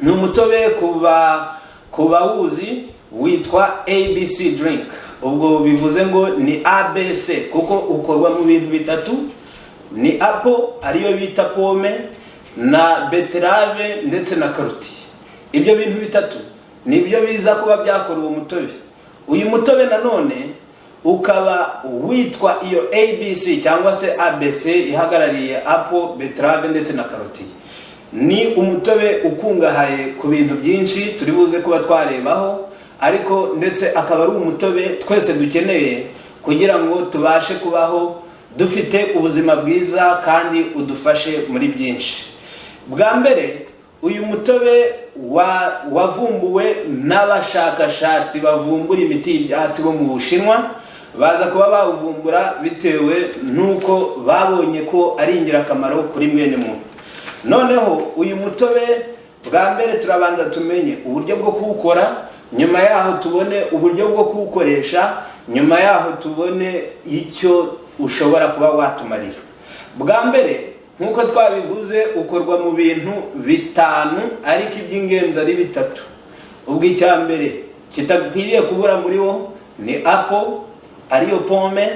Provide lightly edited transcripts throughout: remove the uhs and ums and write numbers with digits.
ni umutobe kuba wuzi witwa ABC drink. Ubwo bivuze ngo ni ABC kuko ukorwa mu bintu bitatu, ni apple ariyo bita pome, na beterave ndetse na karoti. Ibyo bintu bitatu nibyo biza kuba byakora uwo mutobe. Uyu mutobe nanone ukaba witwa iyo ABC cyangwa se ABC ihagarariye apple, beterave ndetse na karoti. Ni umutobe ukungahaye ku bintu byinshi turi buze kuba twarebaho, ariko ndetse akaba ari umutobe twese dukeneye kugira ngo tubashe kubaho dufite ubuzima bwiza kandi udufashe muri byinshi. Bwa mbere uyu mutobe wavumbuwe n'abashakashatsi bavumbura imiti y'ibyatsi bo mu Bushinwa. Baza kuba bawuvumbura bitewe nuko babonye ko ari ingirakamaro kuri mwene muntu. Noneho uyu mutobe bwa mbere turabanza tumenye uburyo bwo kuwukora, nyuma yaho tubone uburyo bwo kuwukoresha, nyuma yaho tubone icyo ushobora kuba watumarira. Bwa mbere nkuko twabivuze ukorwa mu bintu bitanu, ariko iby'ingenzi ari bitatu. Ubwo icya mbere kitakwiriye kubura muri wo ni apple ariyo pome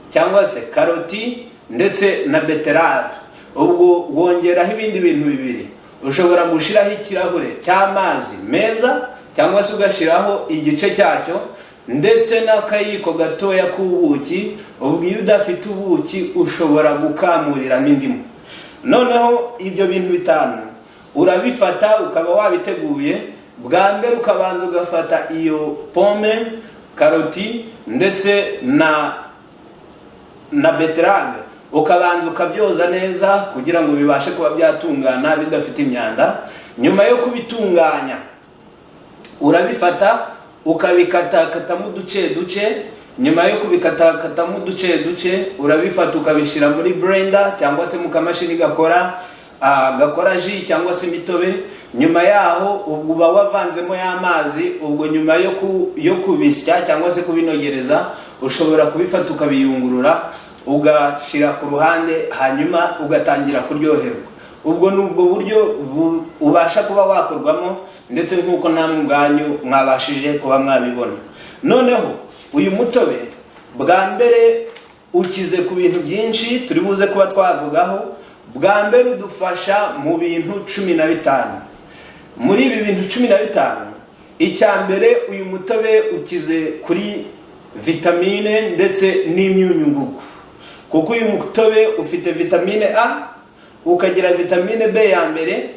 cyangwa se karoti ndetse na beterave. Ubwo wongeraho ibindi bintu bibiri. Ushobora gushiraho ikirahure cy'amazi meza cyangwa se ugashiraho igice cyacyo ndetse n'akayiko gatoya k'ubuki. Ubwo iyo udafite ubuki ushobora gukamuriramo indimu. Noneho ibyo bintu bitanu urabifata ukaba wabiteguye. Bwa mbere ukabanza ugafata iyo pome, karoti ndetse na beterave, ukabanza ukabyoza neza kugira ngo bibashe kuba byatungana bidafite imyanda. Nyuma yo kubitunganya urabifata ukabikatakatamo uduce. Nyuma yo kubikatakatamo uduce urabifata ukabishyira muri blender cyangwa se mu kamashini gakora ji cyangwa se imitobe. Nyuma yaho ubwo uba wavanzemo y'amazi. Ubwo nyuma yo kubisya cyangwa se kubinogereza ushobora kubifata ukabiyungurura ugashira ku ruhande, hanyuma ugatangira kuryoherwa. Ubwo nubwo buryo ubasha kuba wakorwamo, ndetse nkuko namwe ubwanyu mwabashije kuba mwabibona. Noneho uyu mutobe bwa mbere ukize ku bintu byinshi turi buze kuba twavugaho. Bwa mbere udufasha mu bintu 15. Muri ibi bintu 15, icya mbere uyu mutobe ukize kuri vitamine ndetse n'imyunyungugu. Kuko uyu mutobe ufite vitamine A, ukagira vitamine B ya mbere,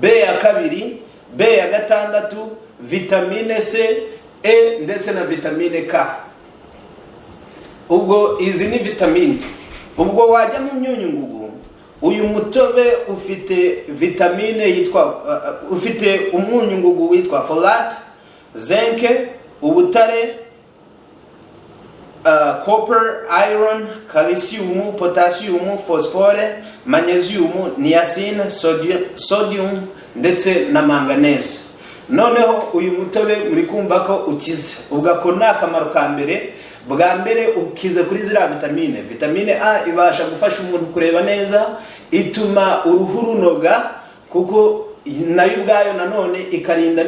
B ya kabiri, B ya gatandatu, vitamine C, E ndetse na vitamine K. Ubwo izi ni vitamine. Ubwo wajya mu myunyungugu, uyu mutobe ufite vitamine ufite umwunyungugu witwa folate, zinc, ubutare, copper, iron, calcium, potassium, phosphore, magnesium, niacin, sodium ndetse na manganese. Noneho uyu mutobe muri kumva ko ukize. Ubwo ni akamaro ka mbere. Bwa mbere ukize kuri ziriya vitamine. Vitamine A ibasha gufasha umuntu kureba neza, ituma uruhu runoga, kuko nayo ubwayo nanone ikarinda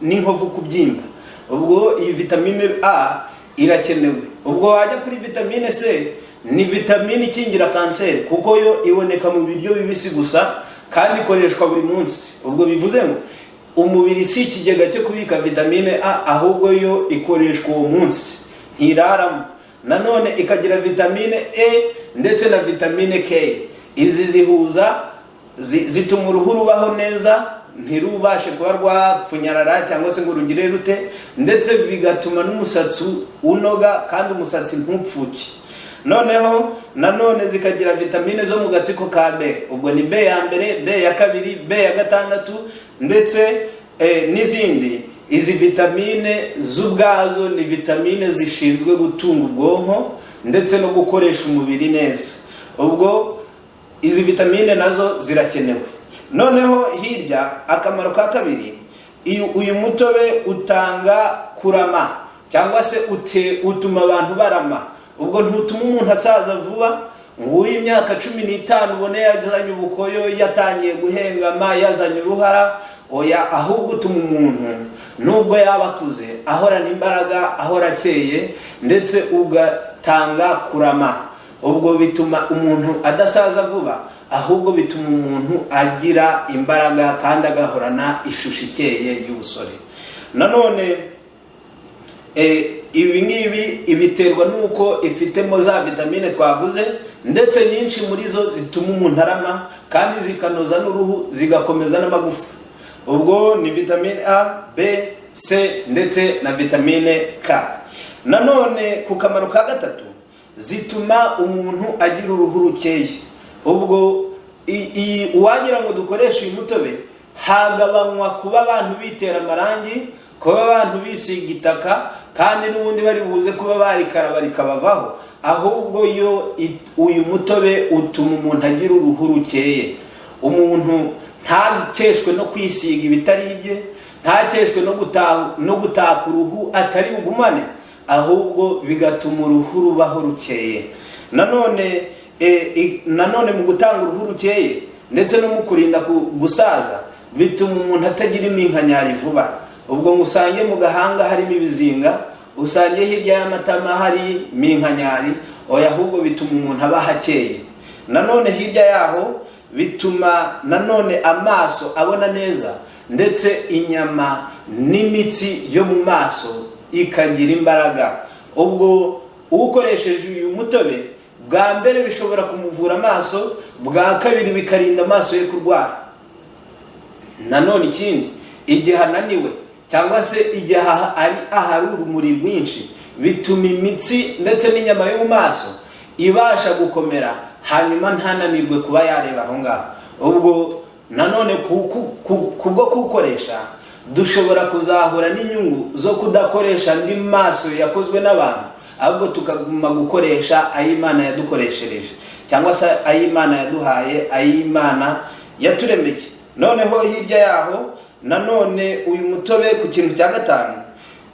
n'inkovu kubyimba. Ubwo iyi vitamine A irakenewe. Ubwo wajya kuri vitamine C, ni vitamine ikingira kanseri, kuko yo iboneka mu biryo bibisi gusa kandi ikoreshwa buri munsi. Ubwo bivuze ngo umubiri si ikigega cyo kubika vitamine A, ahubwo yo ikoreshwa uwo munsi, ntiraramo. Nanone ikagira vitamine E ndetse na vitamine K. Izi zihuza zituma uruhu rubaho neza, ntirubashe kuba rwapfunyarara cyangwa se ngo rugire rute, ndetse bigatuma n'umusatsi unoga kandi umusatsi ntupfuke. Noneho nanone zikagira vitamine zo mu gatsiko ka B. Ubwo ni B ya mbere, B ya kabiri, B ya gatandatu ndetse n'izindi. Izi vitamine z'ubwazo ni vitamine zishinzwe gutunga ubwonko ndetse no gukoresha umubiri neza. Ubwo izi vitamine nazo zirakenewe. Noneho hirya akamaro ka kabiri, uyu mutobe utanga kurama cyangwa se utuma abantu barama. Ubwo ntutuma umuntu asaza vuba, nguyu imyaka 15 ubone yazanye ubukoyo, yatangiye guhengama, yazanye uruhara. Oya, ahubwo utuma umuntu nubwo yabakuze ahorana imbaraga, ahora akeye, ndetse ugatanga kurama. Ubwo bituma umuntu adasaza vuba, ahubwo bituma umuntu agira imbaraga kandi agahorana ishusho ikeye y'ubusore. Nanone ibi ngibi ibiterwa nuko ifitemo za vitamine twavuze, ndetse nyinshi muri zo zituma umuntu arama kandi zikanoza n'uruhu, zigakomeza n'amagufa. Ubwo ni vitamine A, B, C ndetse na vitamine K. Nanone ku kamaro ka gatatu, zituma umuntu agira uruhu rukeye. Ubwo wagira ngo dukoresha uyu mutobe, hagabanywa kuba abantu bitera amarangi, kuba abantu bisiga itaka, kandi n'ubundi bari buze kuba barikaraba rikabavaho. Ahubwo yo uyu mutobe utuma umuntu agira uruhu rukeye. Umuntu ntakeshwe no kwisiga ibitari ibye, ntakeshwe no gutaka uruhu atari bugumane, ahubwo bigatuma uruhu rubaho rukeye. Nanone mu gutanga uruhu rukeye ndetse no mu kurinda gusaza, bituma umuntu atagira iminkanyari vuba. Ubwo musange mu gahanga harimo ibizinga, usange hirya y'amatama hari iminkanyari, oya, ahubwo bituma umuntu aba hakeye. Nanone hirya yaho bituma nanone amaso abona neza, ndetse inyama n'imitsi yo mu maso ikagira imbaraga. Ubwo ukoresheje uyu mutobe, bwa mbere bishobora kumuvura amaso, bwa kabiri bikarinda amaso ye kurwara. Nanone ikindi, igihe ananiwe cyangwa se igihe ahari urumuri rwinshi, bituma imitsi ndetse n'inyama yo mu maso ibasha gukomera, hanyuma ntananirwe kuba yareba aho ngaho. Ubwo nanone kubwo kukoresha, dushobora kuzahura n'inyungu zo kudakoresha andi maso yakozwe n'abantu, ahubwo tukaguma gukoresha ay'Imana yadukoreshereje, cyangwa se ay'Imana yaduhaye, ay'Imana yaturemeye. Noneho hirya yaho nanone uyu mutobe ku kintu cya gatanu,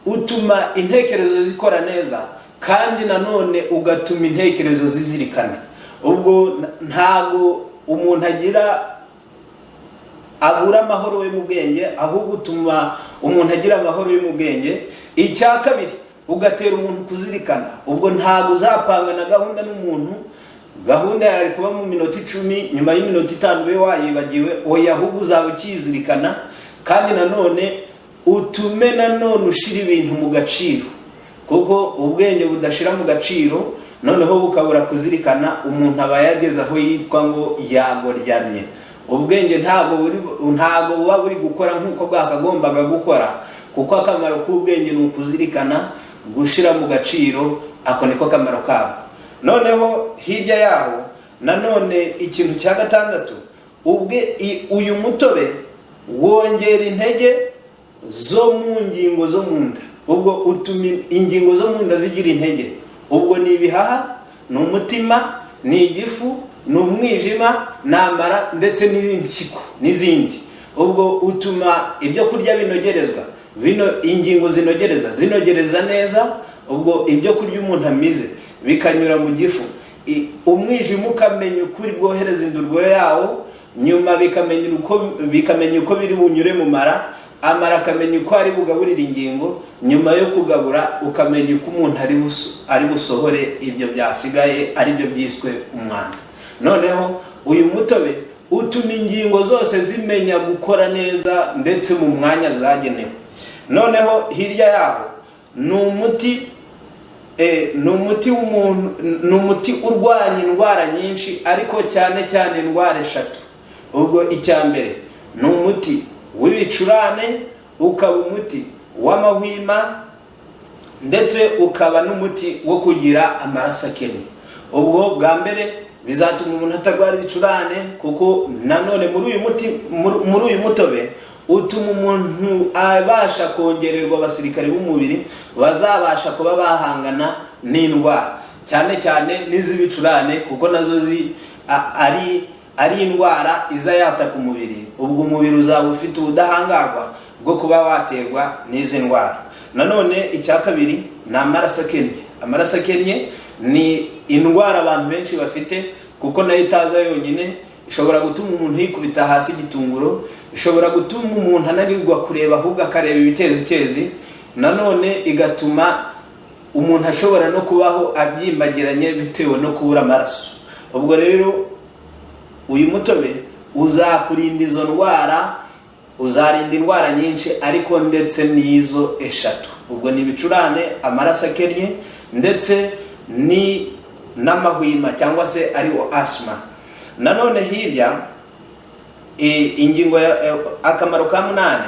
utuma intekerezo zikora neza, kandi nanone ugatuma intekerezo zizirikana. Ubwo ntago umuntu abura amahoro we mu bwenge, ahubwo utuma umuntu agira amahoro yo mu bwenge. Icya kabiri, ugatera umuntu kuzirikana. Ubwo ntago uzapanga na gahunda n'umuntu, gahunda yari kuba mu minota 10, nyuma y'iminota 5 be wayibagiwe. Oya, ahubwo uzaba ukizirikana, kandi nanone utume nanone ushira ibintu mu gaciro, kuko ubwenge budashira mu gaciro noneho bukabura kuzirikana, umuntu aba yageze aho yitwa ngo yagoryamye. Ubwenge ntago buba buri gukora nk'uko bwakagombaga gukora, kuko akamaro k'ubwenge ni ukuzirikana, gushira mu gaciro. Ako niko kamaro kabo. Noneho hirya yaho nanone ikintu cya gatandatu, uyu mutobe wongera intege zo mu ngingo zo mu nda. Ubwo utuma ingingo zo mu nda zigira intege. Ubwo ni ibihaha, ni umutima, ni igifu, ni umwijima, n'amara ndetse n'impyiko n'izindi. Ubwo utuma ibyo kurya binogerezwa, ingingo zinogereza neza. Ubwo ibyo kurya umuntu amize bikanyura mu gifu, umwijima ukamenya ukuri bwohereza indurwe yawo, nyuma bikamenya uko biri bunyure mu mara, amara akamenya uko ari bugaburira ingingo, nyuma yo kugabura ukamenya uko umuntu ari busohore ibyo byasigaye, ari byo byiswe umwanda. Noneho uyu mutobe utuma ingingo zose zimenya gukora neza, ndetse mu mwanya zagenewe. Noneho hirya yaho ni umuti urwanya indwara nyinshi, ariko cyane cyane indwara 3. Ubwo icya mbere ni umuti w'ibicurane, ukaba umuti w'amahwima, ndetse ukaba n'umuti wo kugira amaraso akennye. Ubwo bwa mbere bizatuma umuntu atarwara ibicurane, kuko nanone muri uyu mutobe utuma umuntu abasha kongererwa abasirikare b'umubiri bazabasha kuba bahangana n'indwara, cyane cyane n'iz'ibicurane, kuko nazo ari indwara iza yataka umubiri. Ubwo umubiri uzaba ufite ubudahangarwa bwo kuba waterwa n'izi ndwara. Nanone icya kabiri ni amaraso akennye. Amaraso akennye ni indwara abantu benshi bafite, kuko nayo itaza yonyine. Ishobora gutuma umuntu yikubita hasi igitunguro, ishobora gutuma umuntu ananirwa kureba ahubwo akareba ibikezi, nanone igatuma umuntu ashobora no kubaho abyimbagiranye bitewe no kubura amaraso. Ubwo rero uyu mutobe uzakurinda izo ndwara, uzarinda indwara nyinshi, ariko ndetse n'izo eshatu. Ubwo ni ibicurane, amaraso akennye, ndetse ni n'amahwima cyangwa se ariwo asima. Nanone hirya ingingo akamaro ka 8,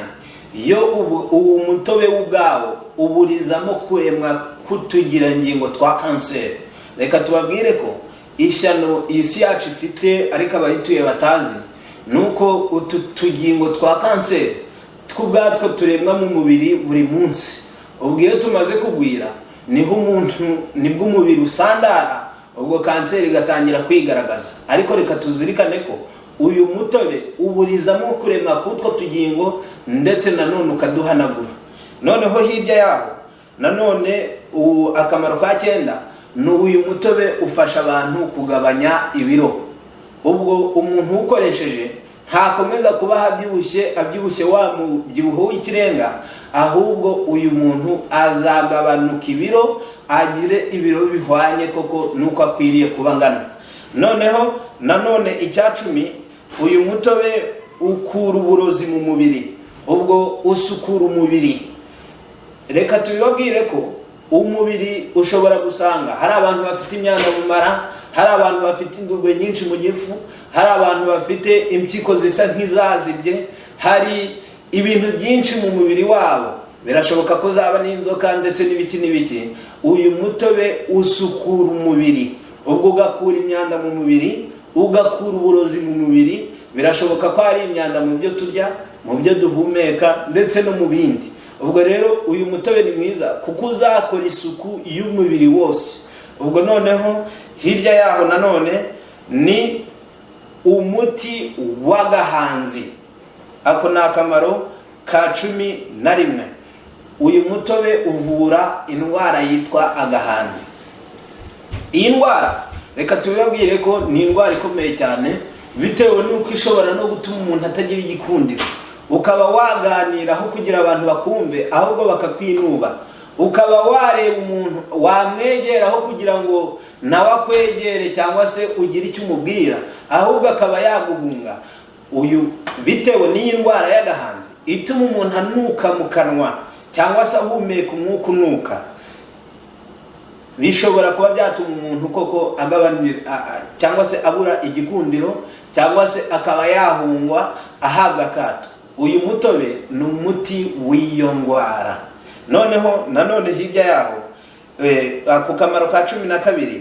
yo ubu mutobe ubwawo uburizamo kuremwa kutugirangingo twa kanseri. Reka tubabwire ko ishyano isi yacu ifite, ariko abayituye batazi, nuko utu tugingo twa kanseri tw'ubwatwo turemwa mu mubiri buri munsi. Ubwo iyo tumaze kugwira nibwo umubiri usandara, ubwo kanseri igatangira kwigaragaza. Ariko reka tuzirikane ko uyu mutobe uburizamo kurema kutwo tugingo, ndetse nanone ukaduhanagura. Noneho hirya yaho nanone akamaro ka 9, ni uyu mutobe ufasha abantu kugabanya ibiro. Ubwo umuntu ukoresheje ntakomeza kuba abyibushye wa mubyibuho w'ikirenga, ahubwo uyu muntu azagabanuka ibiro, agire ibiro bihwanye koko nuko akwiriye kuba ngana. Noneho nanone icya 10, uyu mutobe ukura uburozi mu mubiri, ubwo usukura umubiri. Reka tubibabwire ko umubiri ushobora gusanga hari abantu bafite imyanda mu mara, hari abantu bafite indurwe nyinshi mu gifu, hari abantu bafite impyiko zisa nk'izazibye, hari ibintu byinshi mu mubiri wabo, birashoboka ko zaba n'inzoka ndetse n'ibiki. Uyu mutobe usukura umubiri, ubwo ugakura imyanda mu mubiri, ugakura uburozi mu mubiri. Birashoboka ko hari imyanda mu byo turya, mu byo duhumeka, ndetse no mu bindi. Ubwo rero uyu mutobe ni mwiza kuko uzakora isuku y'umubiri wose. Ubwo noneho hirya yaho nanone ni umuti w'agahanzi. Ako ni akamaro ka 11. Uyu mutobe uvura indwara yitwa agahanzi. Iyi ndwara reka tubibabwire ko ni indwara ikomeye cyane, bitewe n'uko ishobora no gutuma umuntu atagira igikundiro. Ukaba waganiraho kugira abantu bakumve, ahubwo bakakwinuba. Ukaba wareba umuntu wamwegeraho kugira ngo nawe akwegere, cyangwa se ugire icyo umubwira, ahubwo akaba yaguhunga. Uyu bitewe n'iyi ndwara y'agahanzi ituma umuntu anuka mu kanwa, cyangwa se ahumeka umwuka unuka. Bishobora kuba byatuma umuntu koko agabanira cyangwa se abura igikundiro, cyangwa se akaba yahungwa, ahabwa akato. Uyu mutobe ni umuti w'iyo ndwara. Noneho nanone hirya yaho ako kamaro ka 12,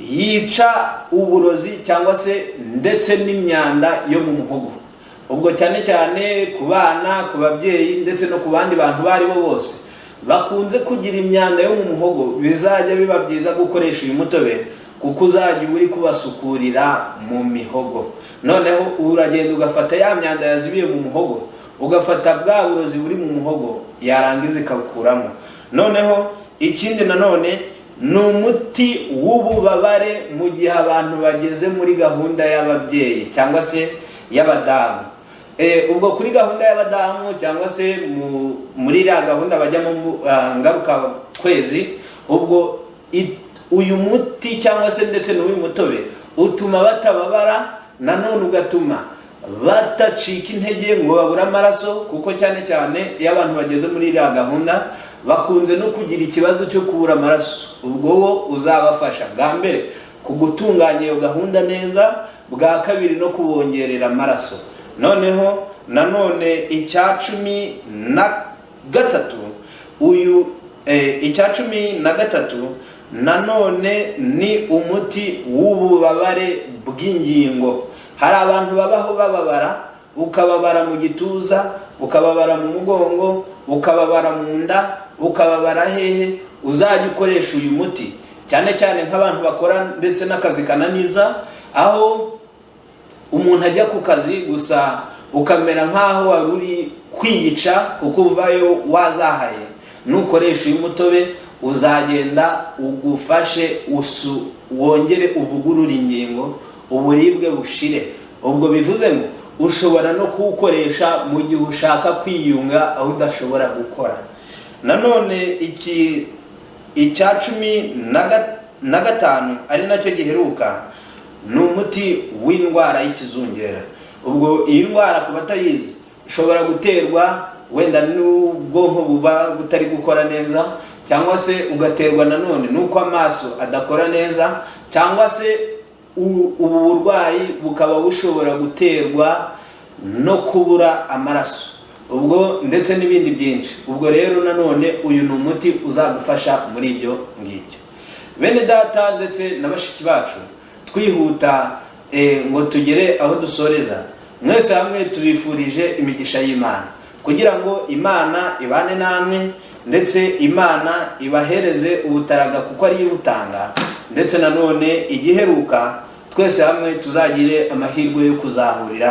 yica uburozi cyangwa se ndetse n'imyanda yo mu muhogo. Ubwo cyane cyane ku bana, ku babyeyi, ndetse no ku bandi bantu bari bo bose bakunze kugira imyanda yo mu muhogo, bizajya biba byiza gukoresha uyu mutobe, kuko uzajya uri kubasukurira mu mihogo. Noneho uragenda ugafata ya myanda yazibiye mu muhogo, ugafata bwa burozi buri mu muhogo, yarangiza ikabukuramo. Noneho ikindi nanone ni umuti w'ububabare mu gihe abantu bageze muri gahunda y'ababyeyi cyangwa se y'abadamu. Ubwo kuri gahunda y'abadamu cyangwa se muri iriya gahunda bajyamo ngaruka kwezi, ubwo uyu muti cyangwa se ndetse n'uyu mutobe utuma batababara, nanone ugatuma batacika intege ngo babura amaraso, kuko cyane cyane iyo abantu bageze muri iriya gahunda bakunze no kugira ikibazo cyo kubura amaraso. Ubwo wo uzabafasha bwa mbere kugutunganya iyo gahunda neza, bwa kabiri no kubongerera amaraso. Noneho nanone icya 13, uyu icya 13 nanone ni umuti w'ububabare bw'ingingo. Hari abantu babaho bababara, ukababara mu gituza, ukababara mu mugongo, ukababara mu nda, ukababara hehe. Uzajya ukoresha uyu muti cyane cyane nk'abantu bakora ndetse n'akazi kananiza, aho umuntu ajya ku kazi gusa ukamera nkaho wari uri kwiyica kuko uvayo wazahaye. Nukoresha uyu mutobe uzagenda ugufashe wongere uvugurura ingingo, uburibwe bushire. Ubwo bivuze ngo ushobora no kuwukoresha mu gihe ushaka kwiyunga aho udashobora gukora. Nanone icya 15 ari nacyo giheruka, ni umuti w'indwara y'ikizungera. Ubwo iyi ndwara ku batayizi ishobora guterwa wenda n'ubwonko buba butari gukora neza, cyangwa se ugaterwa nanone nuko amaso adakora neza, cyangwa se ubu burwayi bukaba bushobora guterwa no kubura amaraso, ubwo ndetse n'ibindi byinshi. Ubwo rero nanone uyu ni umuti uzagufasha muri ibyo ngibyo. Bene data ndetse na bashiki bacu, twihuta ngo tugere aho dusoreza, mwese hamwe tubifurije imigisha y'Imana, kugira ngo Imana ibane namwe, ndetse Imana ibahereze ubutaraga kuko ari ibutanga, ndetse nanone igiheruka twese hamwe tuzagire amahirwe yo kuzahurira